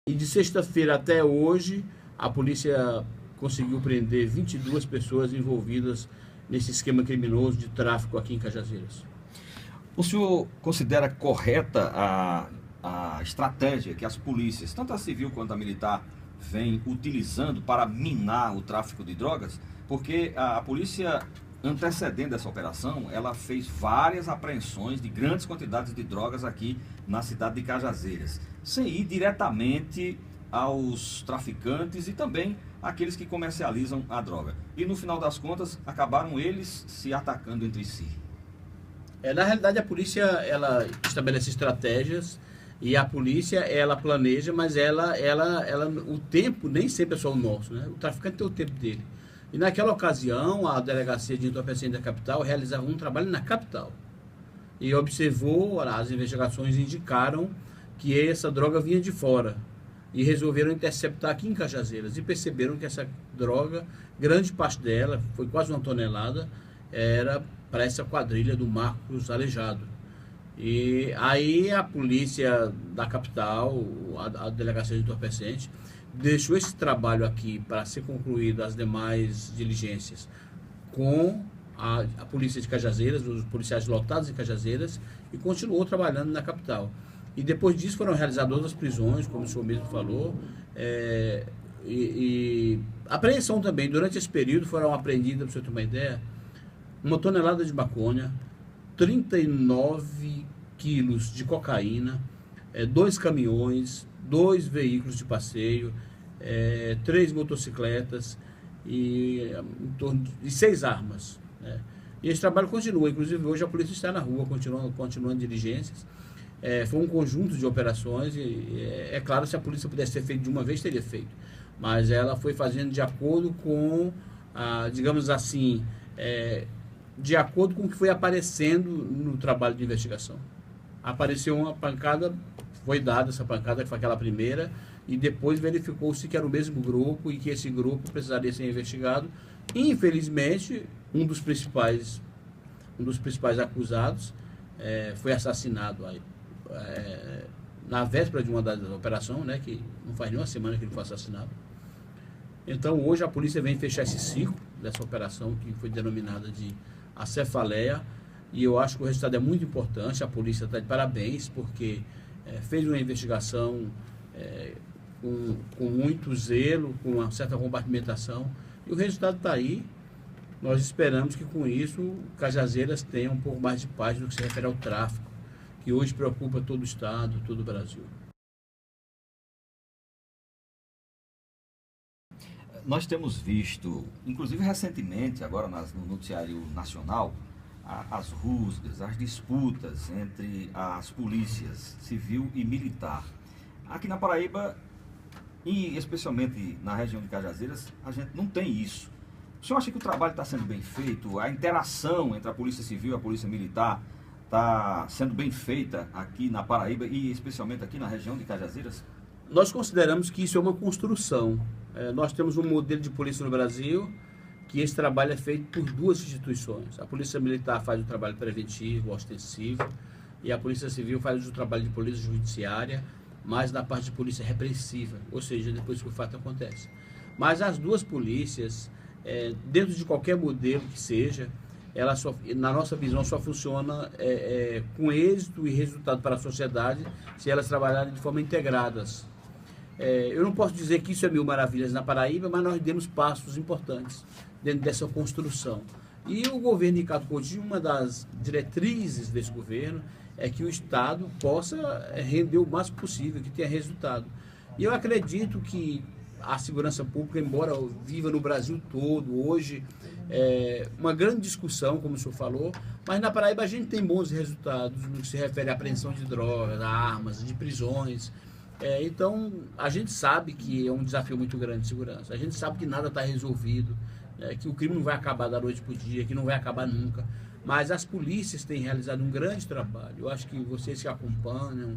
E de sexta-feira até hoje, a polícia conseguiu prender 22 pessoas envolvidas nesse esquema criminoso de tráfico aqui em Cajazeiras. O senhor considera correta a estratégia que as polícias, tanto a civil quanto a militar, vem utilizando para minar o tráfico de drogas? Porque a polícia, antecedendo essa operação, ela fez várias apreensões de grandes quantidades de drogas aqui na cidade de Cajazeiras, sem ir diretamente aos traficantes e também aqueles que comercializam a droga. E no final das contas, acabaram eles se atacando entre si. Na realidade, a polícia ela estabelece estratégias e a polícia ela planeja, mas o tempo nem sempre é só o nosso, né? O traficante tem o tempo dele. E naquela ocasião, a delegacia de entorpecentes da capital realizava um trabalho na capital e observou, as investigações indicaram que essa droga vinha de fora e resolveram interceptar aqui em Cajazeiras e perceberam que essa droga, grande parte dela, foi quase 1 tonelada, era para essa quadrilha do Marcos Aleijado. E aí a polícia da capital, a delegacia de entorpecentes, deixou esse trabalho aqui para ser concluído as demais diligências com a polícia de Cajazeiras, os policiais lotados em Cajazeiras, e continuou trabalhando na capital. E depois disso foram realizadas outras prisões, como o senhor mesmo falou, e apreensão também. Durante esse período foram apreendidas, para você ter uma ideia, 1 tonelada de maconha, 39 quilos de cocaína, 2 caminhões, 2 veículos de passeio, 3 motocicletas e em torno de 6 armas, né? E esse trabalho continua, inclusive hoje a polícia está na rua, continuando diligências. Foi um conjunto de operações e é claro, se a polícia pudesse ter feito de uma vez, teria feito. Mas ela foi fazendo de acordo com, digamos assim, de acordo com o que foi aparecendo no trabalho de investigação. Apareceu uma pancada, foi dada essa pancada, que foi aquela primeira, e depois verificou-se que era o mesmo grupo e que esse grupo precisaria ser investigado. Infelizmente, um dos principais acusados foi assassinado aí, na véspera de uma das operações, né, que não faz nem uma semana que ele foi assassinado. Então hoje a polícia vem fechar esse ciclo dessa operação que foi denominada de a cefaleia, e eu acho que o resultado é muito importante. A polícia está de parabéns porque fez uma investigação com muito zelo, com uma certa compartimentação, e o resultado está aí. Nós esperamos que com isso Cajazeiras tenha um pouco mais de paz no que se refere ao tráfico, que hoje preocupa todo o estado, todo o Brasil. Nós temos visto, inclusive recentemente, agora no noticiário nacional, as rusgas, as disputas entre as polícias civil e militar. Aqui na Paraíba, e especialmente na região de Cajazeiras, a gente não tem isso. O senhor acha que o trabalho está sendo bem feito? A interação entre a polícia civil e a polícia militar está sendo bem feita aqui na Paraíba e especialmente aqui na região de Cajazeiras? Nós consideramos que isso é uma construção. Nós temos um modelo de polícia no Brasil que esse trabalho é feito por 2 instituições. A Polícia Militar faz o trabalho preventivo, ostensivo, e a Polícia Civil faz o trabalho de polícia judiciária, mas na parte de polícia repressiva, ou seja, depois que o fato acontece. Mas as 2 polícias, dentro de qualquer modelo que seja, ela na nossa visão só funciona com êxito e resultado para a sociedade se elas trabalharem de forma integradas. Eu não posso dizer que isso é 1000 maravilhas na Paraíba, mas nós demos passos importantes dentro dessa construção. E o governo de Ricardo Coutinho, uma das diretrizes desse governo é que o Estado possa render o máximo possível, que tenha resultado. E eu acredito que a segurança pública, embora viva no Brasil todo, hoje uma grande discussão, como o senhor falou, mas na Paraíba a gente tem bons resultados no que se refere à apreensão de drogas, a armas, de prisões. Então a gente sabe que é um desafio muito grande de segurança, a gente sabe que nada está resolvido, que o crime não vai acabar da noite para o dia, que não vai acabar nunca, mas as polícias têm realizado um grande trabalho. Eu acho que vocês que acompanham,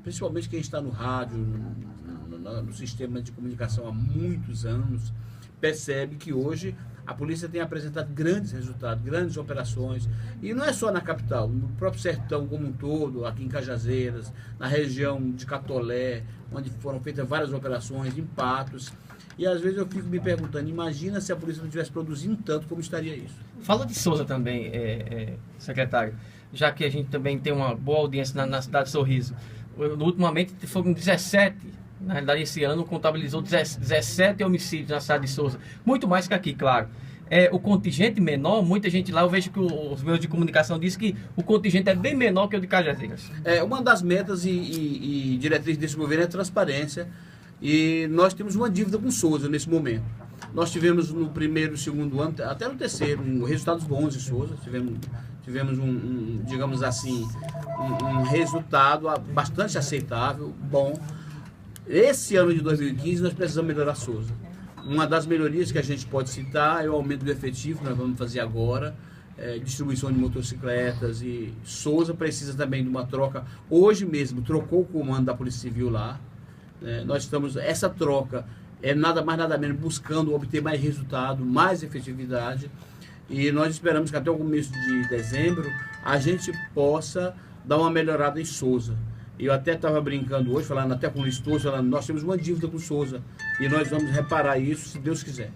principalmente quem está no rádio, no sistema de comunicação há muitos anos, percebe que hoje A polícia tem apresentado grandes resultados, grandes operações, e não é só na capital, no próprio sertão como um todo, aqui em Cajazeiras, na região de Catolé, onde foram feitas várias operações, em Patos, e às vezes eu fico me perguntando, imagina se a polícia não estivesse produzindo tanto, como estaria isso? Fala de Souza também, secretário, já que a gente também tem uma boa audiência na cidade de Sorriso. Ultimamente foram 17, na realidade esse ano contabilizou 17 homicídios na cidade de Souza, muito mais que aqui, claro. O contingente menor, muita gente lá, eu vejo que os meios de comunicação dizem que o contingente é bem menor que o de Cajazeiras. Uma das metas e diretrizes desse governo é a transparência, e nós temos uma dívida com Souza nesse momento. Nós tivemos no primeiro e segundo ano, até no terceiro, resultados bons em Souza, tivemos digamos assim, um resultado bastante aceitável, bom. Esse ano de 2015 nós precisamos melhorar Souza. Uma das melhorias que a gente pode citar é o aumento do efetivo que nós vamos fazer agora, distribuição de motocicletas, e Souza precisa também de uma troca. Hoje mesmo trocou o comando da Polícia Civil lá. Essa troca é nada mais nada menos buscando obter mais resultado, mais efetividade, e nós esperamos que até o começo de dezembro a gente possa dar uma melhorada em Souza. Eu até estava brincando hoje, falando até com o Luiz Torres, falando, nós temos uma dívida com Souza e nós vamos reparar isso se Deus quiser.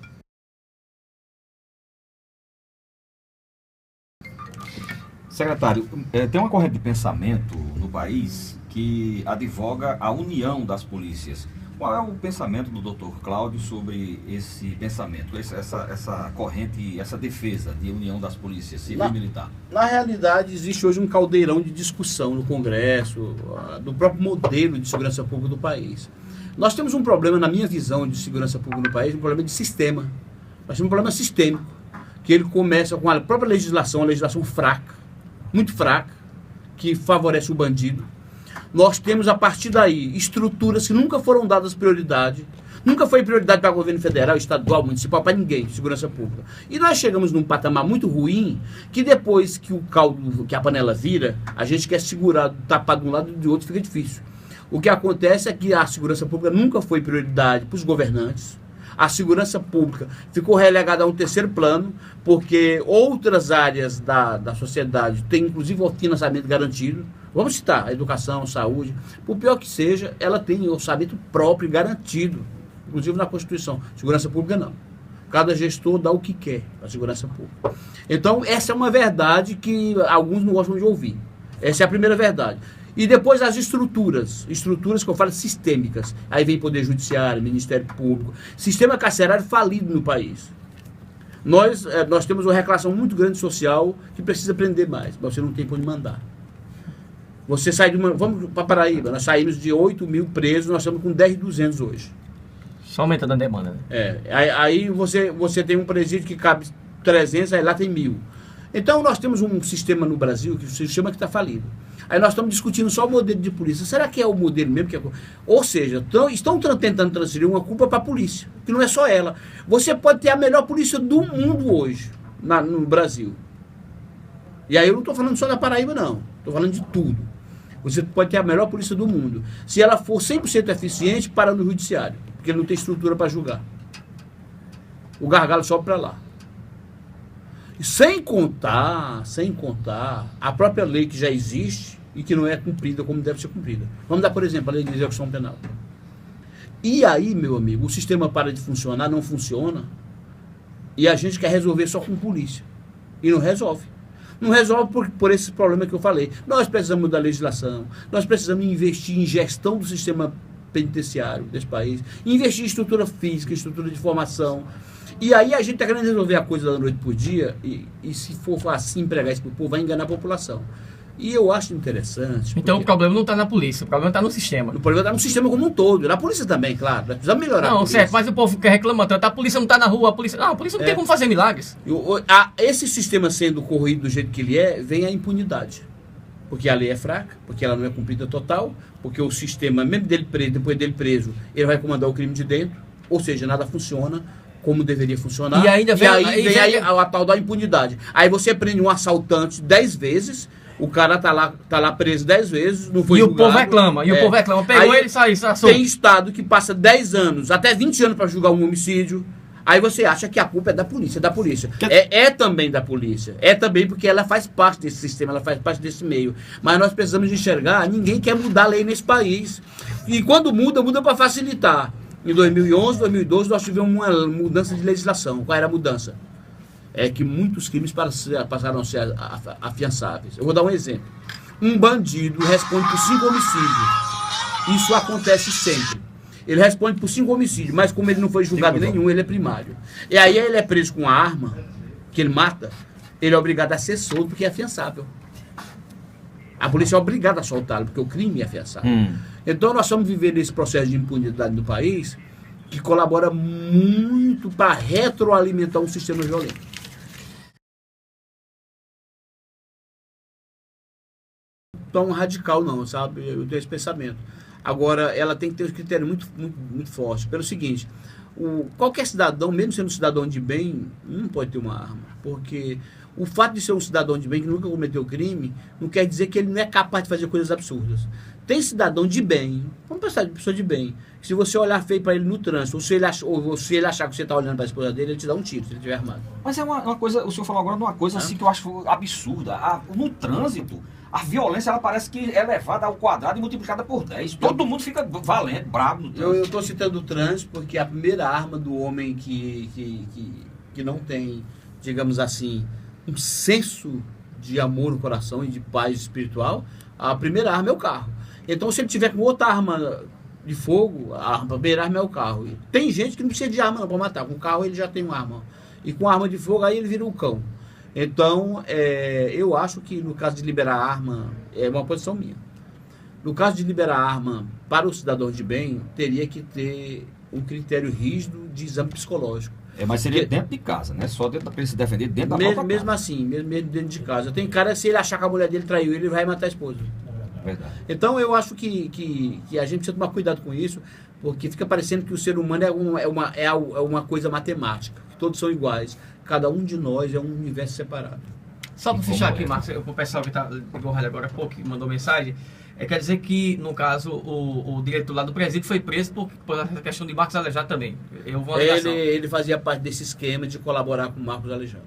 Secretário, tem uma corrente de pensamento no país que advoga a união das polícias. Qual é o pensamento do Dr. Cláudio sobre esse pensamento, essa corrente, essa defesa de união das polícias civil e militar? Na realidade, existe hoje um caldeirão de discussão no Congresso, do próprio modelo de segurança pública do país. Nós temos um problema, na minha visão de segurança pública no país, um problema de sistema. Nós temos um problema sistêmico, que ele começa com a própria legislação, uma legislação fraca, muito fraca, que favorece o bandido. Nós temos, a partir daí, estruturas que nunca foram dadas prioridade. Nunca foi prioridade para o governo federal, estadual, municipal, para ninguém, segurança pública. E nós chegamos num patamar muito ruim, que depois que que a panela vira, a gente quer segurar, tapar de um lado e do outro, fica difícil. O que acontece é que a segurança pública nunca foi prioridade para os governantes. A segurança pública ficou relegada a um terceiro plano, porque outras áreas da sociedade têm, inclusive, o financiamento garantido. Vamos citar a educação, saúde. Por pior que seja, ela tem orçamento próprio garantido, inclusive na Constituição. Segurança pública não. Cada gestor dá o que quer para a segurança pública. Então, essa é uma verdade que alguns não gostam de ouvir. Essa é a primeira verdade. E depois as estruturas que eu falo sistêmicas. Aí vem Poder Judiciário, Ministério Público, sistema carcerário falido no país. Nós temos uma reclamação muito grande social que precisa prender mais, mas você não tem para onde mandar. Você sai vamos para Paraíba, nós saímos de 8 mil presos, nós estamos com 10.200 hoje. Só aumentando a demanda, né? Aí você tem um presídio que cabe 300, aí lá tem 1.000. Então nós temos um sistema no Brasil, que o sistema que está falido. Aí nós estamos discutindo só o modelo de polícia. Será que é o modelo mesmo? Ou seja, estão tentando transferir uma culpa para a polícia, que não é só ela. Você pode ter a melhor polícia do mundo hoje, no Brasil. E aí eu não estou falando só da Paraíba, não. Estou falando de tudo. Você pode ter a melhor polícia do mundo. Se ela for 100% eficiente, para no judiciário, porque ele não tem estrutura para julgar. O gargalo sobe para lá. Sem contar a própria lei que já existe e que não é cumprida como deve ser cumprida. Vamos dar, por exemplo, a lei de execução penal. E aí, meu amigo, o sistema para de funcionar, não funciona, e a gente quer resolver só com polícia. E não resolve. Não resolve por esse problema que eu falei. Nós precisamos da legislação, nós precisamos investir em gestão do sistema penitenciário desse país, investir em estrutura física, em estrutura de formação. E aí a gente está querendo resolver a coisa da noite por dia, e se for assim empregar isso para o povo, vai enganar a população. E eu acho interessante. Então o problema não está na polícia, o problema está no sistema. O problema está no sistema como um todo. Na polícia também, claro. Nós precisamos melhorar. Não, certo, mas o povo quer reclamar tanto. A polícia não está na rua, a polícia não tem como fazer milagres. Esse sistema sendo corrido do jeito que ele é, vem a impunidade. Porque a lei é fraca, porque ela não é cumprida total, porque o sistema, mesmo dele preso, depois dele preso, ele vai comandar o crime de dentro, ou seja, nada funciona como deveria funcionar. E ainda vem a tal da impunidade. Aí você prende um assaltante 10 vezes, o cara tá lá preso 10 vezes, não foi julgado. O povo reclama, o povo reclama. Pegou aí, ele e saiu. Tem estado que passa 10 anos, até 20 anos para julgar um homicídio. Aí você acha que a culpa é da polícia, É também da polícia. É também porque ela faz parte desse sistema, ela faz parte desse meio. Mas nós precisamos enxergar, ninguém quer mudar a lei nesse país. E quando muda para facilitar. Em 2011, 2012, nós tivemos uma mudança de legislação. Qual era a mudança? É que muitos crimes passaram a ser afiançáveis. Eu vou dar um exemplo. Um bandido responde por 5 homicídios. Isso acontece sempre. Ele responde por 5 homicídios, mas como ele não foi julgado nenhum, ele é primário. E aí ele é preso com uma arma, que ele mata, ele é obrigado a ser solto porque é afiançável. A polícia é obrigada a soltá-lo, porque o crime é afiançável. Então nós estamos vivendo esse processo de impunidade no país, que colabora muito para retroalimentar um sistema violento. Tão radical não, sabe? Eu tenho esse pensamento. Agora, ela tem que ter um critério muito forte. Pelo seguinte, qualquer cidadão, mesmo sendo um cidadão de bem, não pode ter uma arma. Porque o fato de ser um cidadão de bem que nunca cometeu crime, não quer dizer que ele não é capaz de fazer coisas absurdas. Tem cidadão de bem, vamos pensar de pessoa de bem, que se você olhar feio para ele no trânsito, ou se ele achar que você está olhando para a esposa dele, ele te dá um tiro, se ele estiver armado. Mas é uma coisa, o senhor falou agora de uma coisa assim que eu acho absurda. No trânsito, a violência ela parece que é levada ao quadrado e multiplicada por 10. Todo mundo fica valente, bravo no trânsito. Eu estou citando o trânsito porque a primeira arma do homem que não tem, digamos assim, um senso de amor no coração e de paz espiritual, a primeira arma é o carro. Então, se ele tiver com outra arma de fogo, a primeira arma é o carro. E tem gente que não precisa de arma para matar. Com o carro ele já tem uma arma. E com arma de fogo aí ele vira um cão. Então, eu acho que no caso de liberar arma, é uma posição minha. No caso de liberar arma para o cidadão de bem, teria que ter um critério rígido de exame psicológico. Mas seria dentro de casa, né? Só dentro para ele se defender dentro da própria casa. Mesmo assim, mesmo dentro de casa. Tem cara, se ele achar que a mulher dele traiu ele, vai matar a esposa. Verdade. Então eu acho que a gente precisa tomar cuidado com isso, porque fica parecendo que o ser humano é uma coisa matemática, que todos são iguais. Cada um de nós é um universo separado. Só para fechar aqui, Marcos, o pessoal que está ligou agora há pouco, que mandou mensagem, quer dizer que, no caso, o diretor lá do presídio foi preso por essa questão de Marcos Aleijado também. Ele fazia parte desse esquema de colaborar com o Marcos Aleijado.